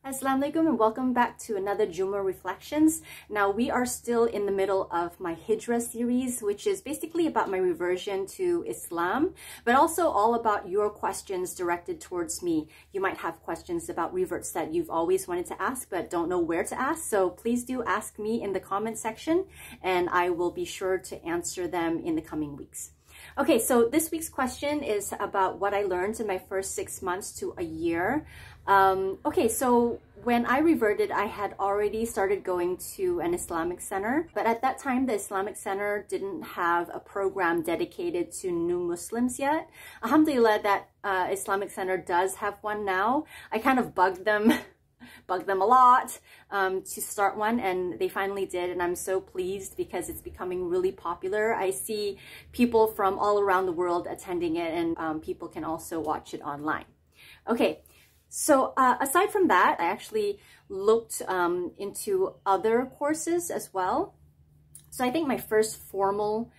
Assalamu alaikum and welcome back to another Juma Reflections. Now we are still in the middle of my Hijrah series, which is basically about my reversion to Islam, but also all about your questions directed towards me. You might have questions about reverts that you've always wanted to ask but don't know where to ask, so please do ask me in the comment section and I will be sure to answer them in the coming weeks. Okay, so this week's question is about what I learned in my first 6 months to a year. Okay, so when I reverted, I had already started going to an Islamic center, but at that time, the Islamic center didn't have a program dedicated to new Muslims yet. Alhamdulillah, that Islamic center does have one now. I kind of bugged them a lot to start one, and they finally did, and I'm so pleased because it's becoming really popular. I see people from all around the world attending it, and people can also watch it online. Okay, so aside from that, I actually looked into other courses as well. So I think my first formal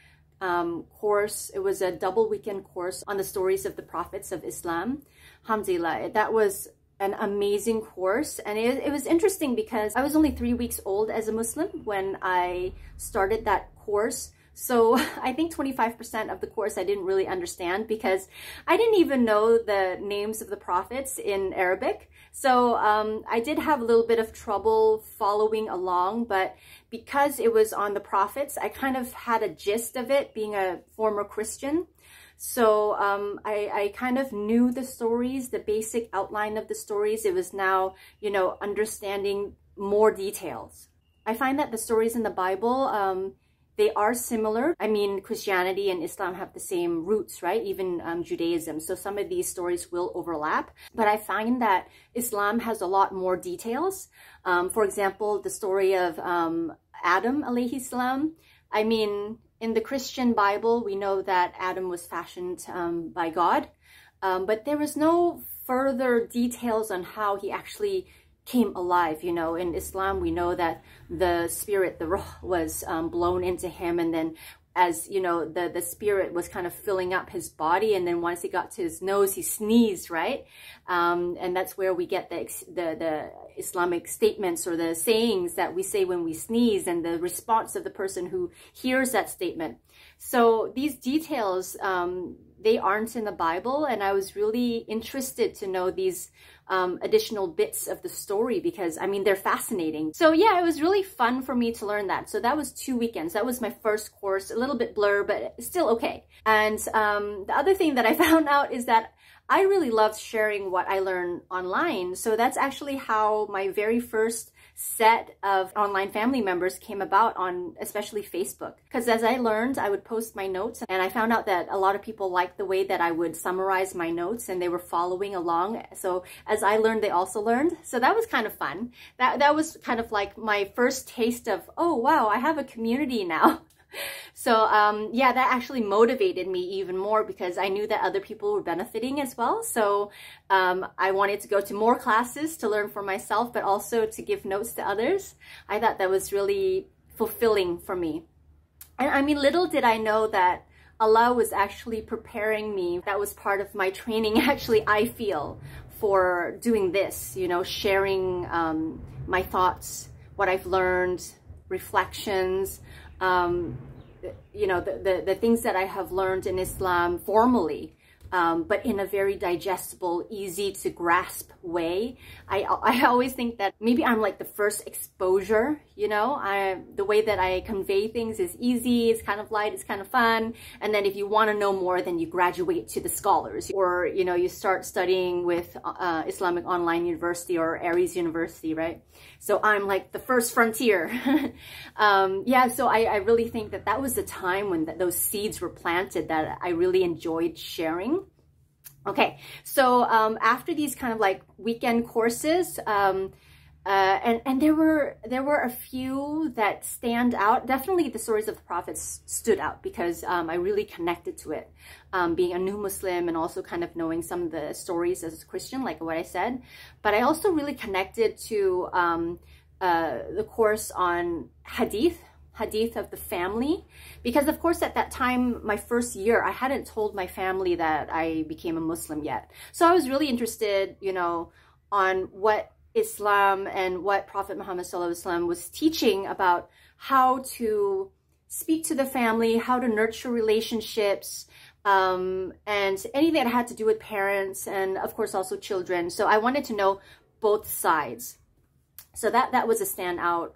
course, it was a double weekend course on the stories of the prophets of Islam. Alhamdulillah, that was an amazing course, and it was interesting because I was only 3 weeks old as a Muslim when I started that course. So I think 25% of the course I didn't really understand because I didn't even know the names of the prophets in Arabic. So I did have a little bit of trouble following along, but because it was on the prophets, I kind of had a gist of it being a former Christian. So I kind of knew the stories, the basic outline of the stories. It was now, you know, understanding more details. I find that the stories in the Bible, they are similar. I mean, Christianity and Islam have the same roots, right? Even Judaism. So some of these stories will overlap. But I find that Islam has a lot more details. For example, the story of Adam alayhi salam. I mean, in the Christian Bible, we know that Adam was fashioned by God, but there was no further details on how he actually came alive. You know, in Islam, we know that the spirit, the ruh, was blown into him, and then as you know, the spirit was kind of filling up his body, and then once it got to his nose, he sneezed, right? And that's where we get the Islamic statements or the sayings that we say when we sneeze, and the response of the person who hears that statement. So these details, they aren't in the Bible, and I was really interested to know these additional bits of the story because, I mean, they're fascinating. So yeah, it was really fun for me to learn that. So that was 2 weekends. That was my first course, a little bit blur, but still okay. And the other thing that I found out is that I really loved sharing what I learned online. So that's actually how my very first set of online family members came about, on especially Facebook. Because as I learned, I would post my notes, and I found out that a lot of people liked the way that I would summarize my notes, and they were following along. So as I learned, they also learned. So that was kind of fun. That was kind of like my first taste of, oh wow, I have a community now. So yeah, that actually motivated me even more because I knew that other people were benefiting as well. So I wanted to go to more classes to learn for myself, but also to give notes to others. I thought that was really fulfilling for me. And I mean, little did I know that Allah was actually preparing me. That was part of my training, actually, I feel, for doing this, you know, sharing my thoughts, what I've learned, reflections, you know, the things that I have learned in Islam formally, but in a very digestible, easy to grasp way. I always think that maybe I'm like the first exposure, you know, the way that I convey things is easy, it's kind of light, it's kind of fun. And then if you want to know more, then you graduate to the scholars, or, you know, you start studying with Islamic Online University or Aries University, right? So I'm like the first frontier. Yeah, so I really think that that was the time when those seeds were planted that I really enjoyed sharing. Okay, so after these kind of like weekend courses, and there were a few that stand out. Definitely the stories of the prophets stood out because I really connected to it, being a new Muslim and also kind of knowing some of the stories as a Christian, like what I said. But I also really connected to the course on hadith of the family, because of course at that time, my first year, I hadn't told my family that I became a Muslim yet. So I was really interested, you know, on what Islam and what Prophet Muhammad SAW was teaching about how to speak to the family, how to nurture relationships, and anything that had to do with parents and of course also children. So I wanted to know both sides. So that was a standout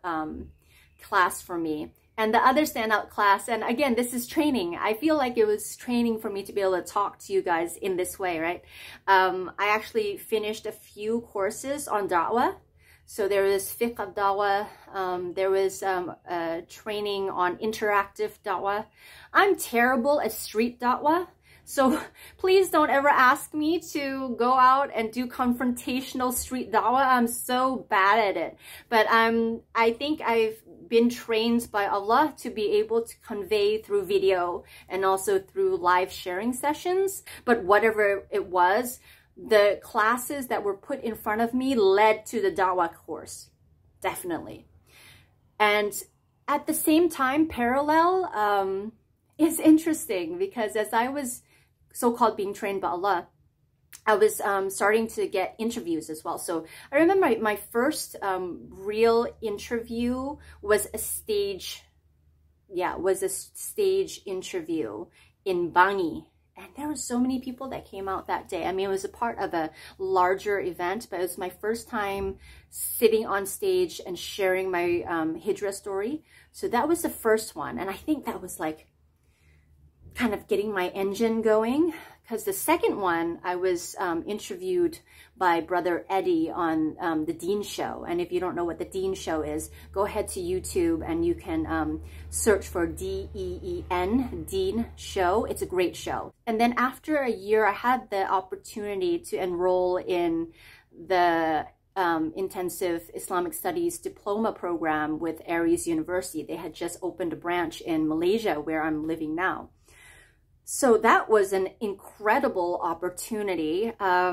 class for me. And the other standout class, and again, this is training. I feel like it was training for me to be able to talk to you guys in this way, right? I actually finished a few courses on Dawah. So there was fiqh of Dawah. There was a training on interactive Dawah. I'm terrible at street Dawah. So please don't ever ask me to go out and do confrontational street Dawah. I'm so bad at it. But I think I've been trained by Allah to be able to convey through video and also through live sharing sessions. But whatever it was, the classes that were put in front of me led to the Dawah course, definitely. And at the same time, parallel is interesting because as I was so-called being trained by Allah, I was starting to get interviews as well. So I remember my first real interview was a stage interview in Bangi. And there were so many people that came out that day. I mean, it was a part of a larger event, but it was my first time sitting on stage and sharing my Hijrah story. So that was the first one. And I think that was like kind of getting my engine going. Because the second one, I was interviewed by Brother Eddie on the Dean Show. And if you don't know what the Dean Show is, go ahead to YouTube and you can search for D-E-E-N, Dean Show. It's a great show. And then after a year, I had the opportunity to enroll in the Intensive Islamic Studies Diploma Program with Aries University. They had just opened a branch in Malaysia where I'm living now. So that was an incredible opportunity. I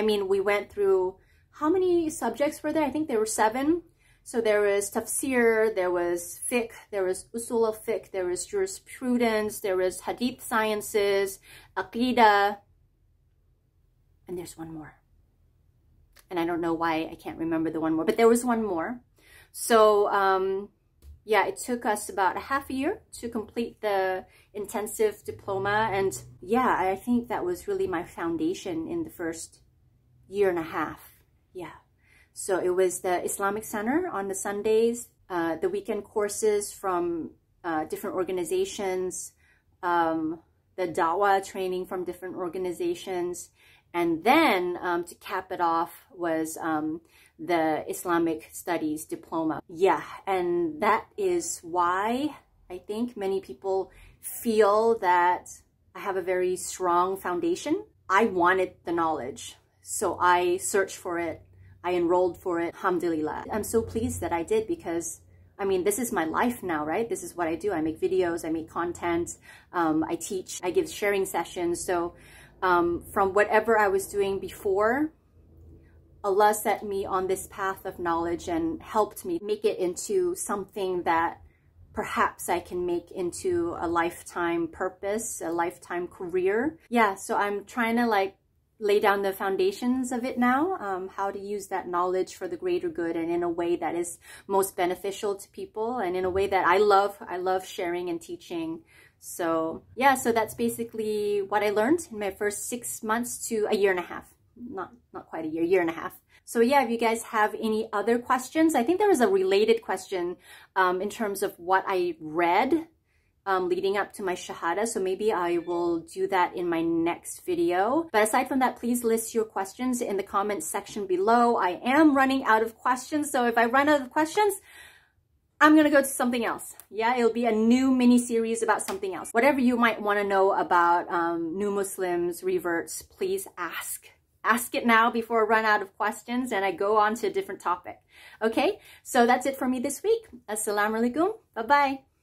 mean, we went through, how many subjects were there? I think there were 7. So there was tafsir, there was fiqh, there was usul al-fiqh, there was jurisprudence, there was hadith sciences, aqidah, and there's one more. And I don't know why I can't remember the one more, but there was one more. So yeah, it took us about a half a year to complete the intensive diploma. And yeah, I think that was really my foundation in the first year and a half. Yeah. So it was the Islamic Center on the Sundays, the weekend courses from different organizations, the Dawah training from different organizations. And then to cap it off was the Islamic Studies Diploma. Yeah, and that is why I think many people feel that I have a very strong foundation. I wanted the knowledge, so I searched for it. I enrolled for it. Alhamdulillah. I'm so pleased that I did because, I mean, this is my life now, right? This is what I do. I make videos, I make content, I teach, I give sharing sessions. So from whatever I was doing before, Allah set me on this path of knowledge and helped me make it into something that perhaps I can make into a lifetime purpose, a lifetime career. Yeah, so I'm trying to like lay down the foundations of it now, how to use that knowledge for the greater good and in a way that is most beneficial to people and in a way that I love. I love sharing and teaching. So yeah, so that's basically what I learned in my first 6 months to a year and a half. Not quite a year and a half. So yeah, if you guys have any other questions, I think there was a related question in terms of what I read leading up to my Shahada. So maybe I will do that in my next video. But aside from that, please list your questions in the comments section below. I am running out of questions. So if I run out of questions, I'm going to go to something else. Yeah, it'll be a new mini series about something else. Whatever you might want to know about new Muslims, reverts, please ask. Ask it now before I run out of questions and I go on to a different topic. Okay, so that's it for me this week. Assalamu alaikum. Bye-bye.